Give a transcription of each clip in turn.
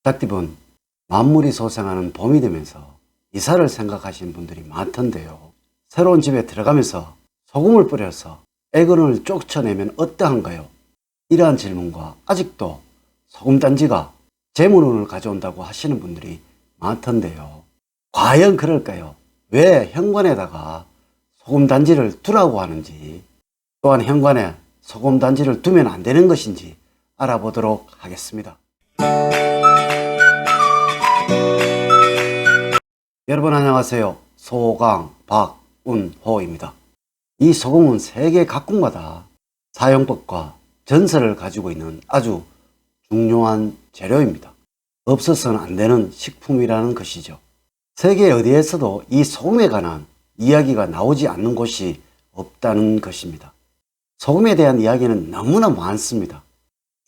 닭띠분, 만물이 소생하는 봄이 되면서 이사를 생각하시는 분들이 많던데요. 새로운 집에 들어가면서 소금을 뿌려서 애근을 쫓아내면 어떠한가요? 이러한 질문과 아직도 소금단지가 재물운을 가져온다고 하시는 분들이 많던데요. 과연 그럴까요? 왜 현관에다가 소금단지를 두라고 하는지, 또한 현관에 소금단지를 두면 안 되는 것인지 알아보도록 하겠습니다. 여러분 안녕하세요. 소강 박운호입니다. 이 소금은 세계 각국마다 사용법과 전설을 가지고 있는 아주 중요한 재료입니다. 없어서는 안 되는 식품이라는 것이죠. 세계 어디에서도 이 소금에 관한 이야기가 나오지 않는 곳이 없다는 것입니다. 소금에 대한 이야기는 너무나 많습니다.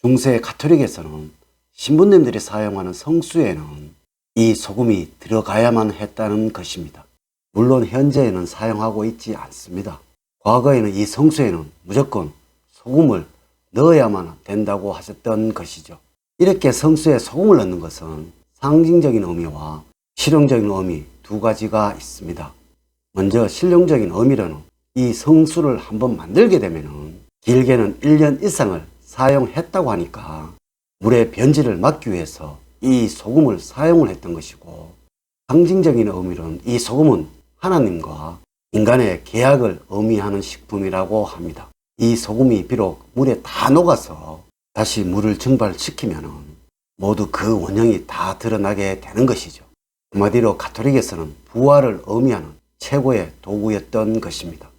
중세 가톨릭에서는 신부님들이 사용하는 성수에는 이 소금이 들어가야만 했다는 것입니다. 물론 현재에는 사용하고 있지 않습니다. 과거에는 이 성수에는 무조건 소금을 넣어야만 된다고 하셨던 것이죠. 이렇게 성수에 소금을 넣는 것은 상징적인 의미와 실용적인 의미 두 가지가 있습니다. 먼저 실용적인 의미로는 이 성수를 한번 만들게 되면 길게는 1년 이상을 사용했다고 하니까 물의 변질을 막기 위해서 이 소금을 사용을 했던 것이고, 상징적인 의미로는 이 소금은 하나님과 인간의 계약을 의미하는 식품이라고 합니다. 이 소금이 비록 물에 다 녹아서 다시 물을 증발시키면 모두 그 원형이 다 드러나게 되는 것이죠. 한마디로 가톨릭에서는 부활을 의미하는 최고의 도구였던 것입니다.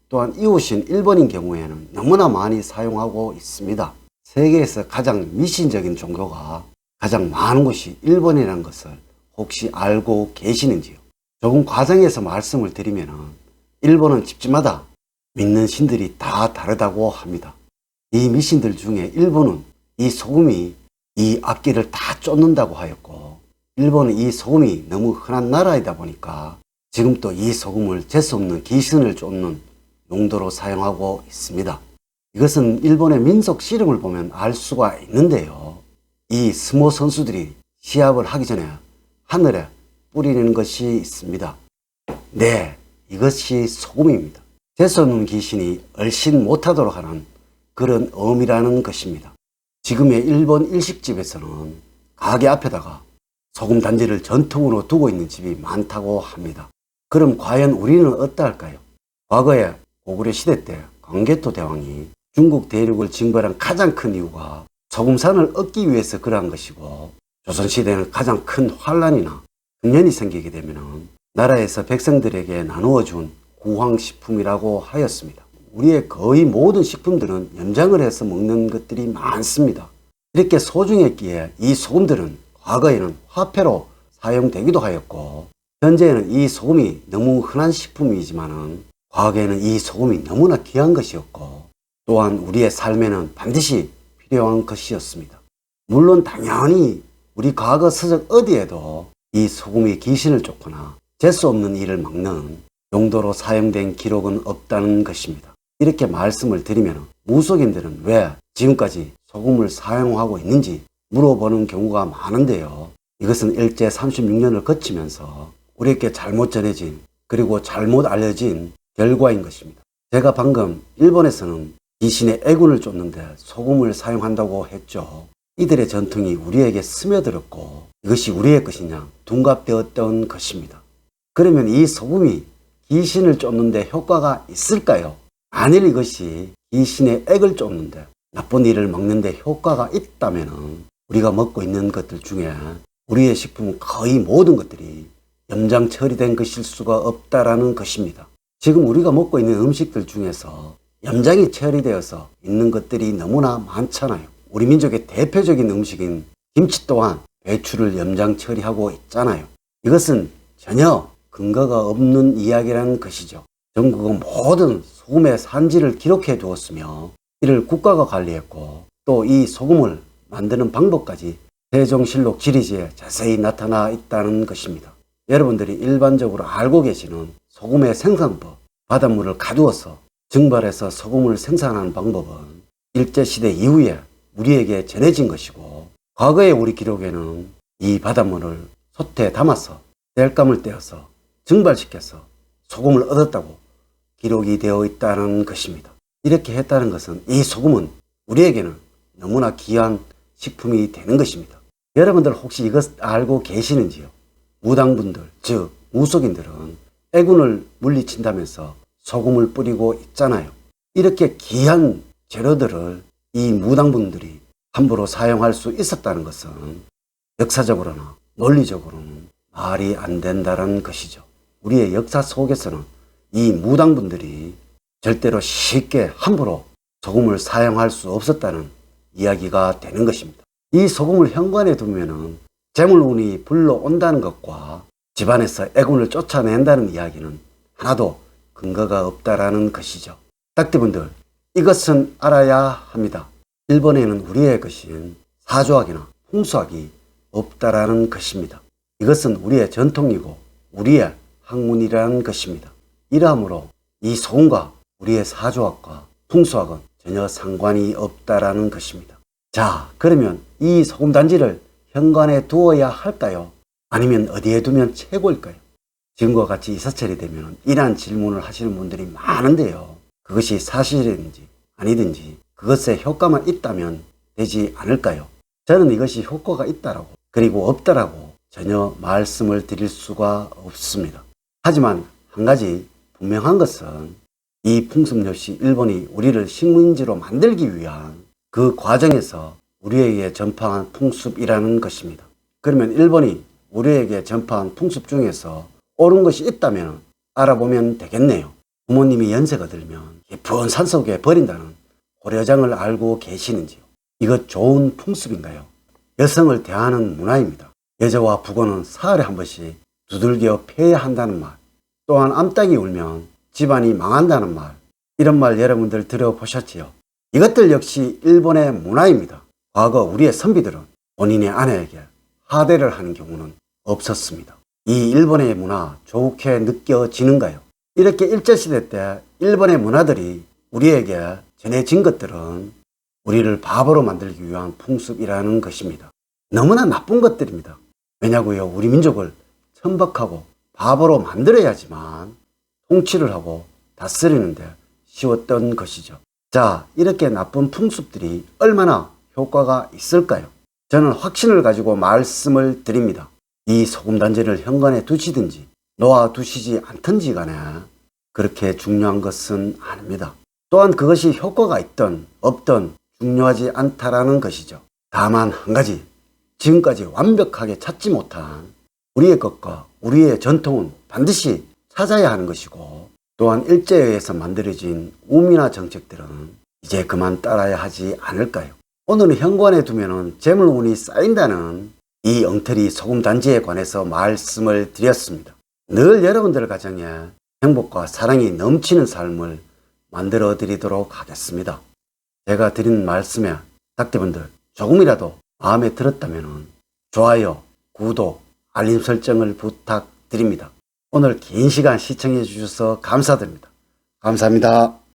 또한 이웃인 일본인 경우에는 너무나 많이 사용하고 있습니다. 세계에서 가장 미신적인 종교가 가장 많은 곳이 일본이라는 것을 혹시 알고 계시는지요? 조금 과장해서 말씀을 드리면 일본은 집집마다 믿는 신들이 다 다르다고 합니다. 이 미신들 중에 일본은 이 소금이 이 악기를 다 쫓는다고 하였고, 일본은 이 소금이 너무 흔한 나라이다 보니까 지금 또 이 소금을 재수 없는 귀신을 쫓는 용도로 사용하고 있습니다. 이것은 일본의 민속 씨름을 보면 알 수가 있는데요. 이 스모 선수들이 시합을 하기 전에 하늘에 뿌리는 것이 있습니다. 네, 이것이 소금입니다. 재수없는 귀신이 얼씬 못하도록 하는 그런 의미라는 것입니다. 지금의 일본 일식집에서는 가게 앞에다가 소금 단지를 전통으로 두고 있는 집이 많다고 합니다. 그럼 과연 우리는 어떠할까요? 과거에 고구려 시대 때 광개토 대왕이 중국 대륙을 징벌한 가장 큰 이유가 소금산을 얻기 위해서 그러한 것이고, 조선시대에는 가장 큰 환란이나 흉년이 생기게 되면 나라에서 백성들에게 나누어 준 구황식품이라고 하였습니다. 우리의 거의 모든 식품들은 염장을 해서 먹는 것들이 많습니다. 이렇게 소중했기에 이 소금들은 과거에는 화폐로 사용되기도 하였고, 현재에는 이 소금이 너무 흔한 식품이지만 과거에는 이 소금이 너무나 귀한 것이었고, 또한 우리의 삶에는 반드시 필요한 것이었습니다. 물론 당연히 우리 과거 서적 어디에도 이 소금이 귀신을 쫓거나 재수 없는 일을 막는 용도로 사용된 기록은 없다는 것입니다. 이렇게 말씀을 드리면 무속인들은 왜 지금까지 소금을 사용하고 있는지 물어보는 경우가 많은데요. 이것은 일제 36년을 거치면서 우리에게 잘못 전해진, 그리고 잘못 알려진 결과인 것입니다. 제가 방금 일본에서는 귀신의 애군을 쫓는데 소금을 사용한다고 했죠. 이들의 전통이 우리에게 스며들었고 이것이 우리의 것이냐 둔갑되었던 것입니다. 그러면 이 소금이 귀신을 쫓는데 효과가 있을까요? 만일 이것이 귀신의 액을 쫓는데 나쁜 일을 막는데 효과가 있다면 우리가 먹고 있는 것들 중에 우리의 식품은 거의 모든 것들이 염장 처리된 것일 수가 없다라는 것입니다. 지금 우리가 먹고 있는 음식들 중에서 염장이 처리되어서 있는 것들이 너무나 많잖아요. 우리 민족의 대표적인 음식인 김치 또한 배추를 염장 처리하고 있잖아요. 이것은 전혀 근거가 없는 이야기라는 것이죠. 전국은 모든 소금의 산지를 기록해 두었으며 이를 국가가 관리했고, 또 이 소금을 만드는 방법까지 세종실록 지리지에 자세히 나타나 있다는 것입니다. 여러분들이 일반적으로 알고 계시는 소금의 생산법, 바닷물을 가두어서 증발해서 소금을 생산하는 방법은 일제시대 이후에 우리에게 전해진 것이고, 과거의 우리 기록에는 이 바닷물을 솥에 담아서 땔감을 떼어서 증발시켜서 소금을 얻었다고 기록이 되어 있다는 것입니다. 이렇게 했다는 것은 이 소금은 우리에게는 너무나 귀한 식품이 되는 것입니다. 여러분들 혹시 이것 알고 계시는지요? 무당분들, 즉 무속인들은 애군을 물리친다면서 소금을 뿌리고 있잖아요. 이렇게 귀한 재료들을 이 무당분들이 함부로 사용할 수 있었다는 것은 역사적으로나 논리적으로는 말이 안 된다는 것이죠. 우리의 역사 속에서는 이 무당분들이 절대로 쉽게 함부로 소금을 사용할 수 없었다는 이야기가 되는 것입니다. 이 소금을 현관에 두면은 재물운이 불러온다는 것과 집안에서 애군을 쫓아낸다는 이야기는 하나도 근거가 없다라는 것이죠. 딱지분들, 이것은 알아야 합니다. 일본에는 우리의 것인 사조학이나 풍수학이 없다라는 것입니다. 이것은 우리의 전통이고 우리의 학문이라는 것입니다. 이러므로 이 소금과 우리의 사조학과 풍수학은 전혀 상관이 없다라는 것입니다. 자, 그러면 이 소금단지를 현관에 두어야 할까요? 아니면 어디에 두면 최고일까요? 지금과 같이 이사철이 되면 이러한 질문을 하시는 분들이 많은데요. 그것이 사실인지 아니든지 그것에 효과만 있다면 되지 않을까요? 저는 이것이 효과가 있다라고 그리고 없다라고 전혀 말씀을 드릴 수가 없습니다. 하지만 한 가지 분명한 것은 이 풍습 역시 일본이 우리를 식민지로 만들기 위한 그 과정에서 우리에게 전파한 풍습이라는 것입니다. 그러면 일본이 우리에게 전파한 풍습 중에서 옳은 것이 있다면 알아보면 되겠네요. 부모님이 연세가 들면 깊은 산속에 버린다는 고려장을 알고 계시는지요? 이것 좋은 풍습인가요? 여성을 대하는 문화입니다. 여자와 부고는 사흘에 한 번씩 두들겨 패야 한다는 말, 또한 암탉이 울면 집안이 망한다는 말, 이런 말 여러분들 들어보셨지요? 이것들 역시 일본의 문화입니다. 과거 우리의 선비들은 본인의 아내에게 하대를 하는 경우는 없었습니다. 이 일본의 문화 좋게 느껴지는가요? 이렇게 일제시대 때 일본의 문화들이 우리에게 전해진 것들은 우리를 바보로 만들기 위한 풍습이라는 것입니다. 너무나 나쁜 것들입니다. 왜냐고요? 우리 민족을 천박하고 바보로 만들어야지만 통치를 하고 다스리는데 쉬웠던 것이죠. 자, 이렇게 나쁜 풍습들이 얼마나 효과가 있을까요? 저는 확신을 가지고 말씀을 드립니다. 이 소금단지를 현관에 두시든지 놓아두시지 않든지 간에 그렇게 중요한 것은 아닙니다. 또한 그것이 효과가 있든 없든 중요하지 않다라는 것이죠. 다만 한 가지, 지금까지 완벽하게 찾지 못한 우리의 것과 우리의 전통은 반드시 찾아야 하는 것이고, 또한 일제에 의해서 만들어진 우미나 정책들은 이제 그만 따라야 하지 않을까요? 오늘은 현관에 두면 재물운이 쌓인다는 이 엉터리 소금단지에 관해서 말씀을 드렸습니다. 늘 여러분들 가정에 행복과 사랑이 넘치는 삶을 만들어 드리도록 하겠습니다. 제가 드린 말씀에 닭띠분들 조금이라도 마음에 들었다면 좋아요, 구독, 알림 설정을 부탁드립니다. 오늘 긴 시간 시청해 주셔서 감사드립니다. 감사합니다.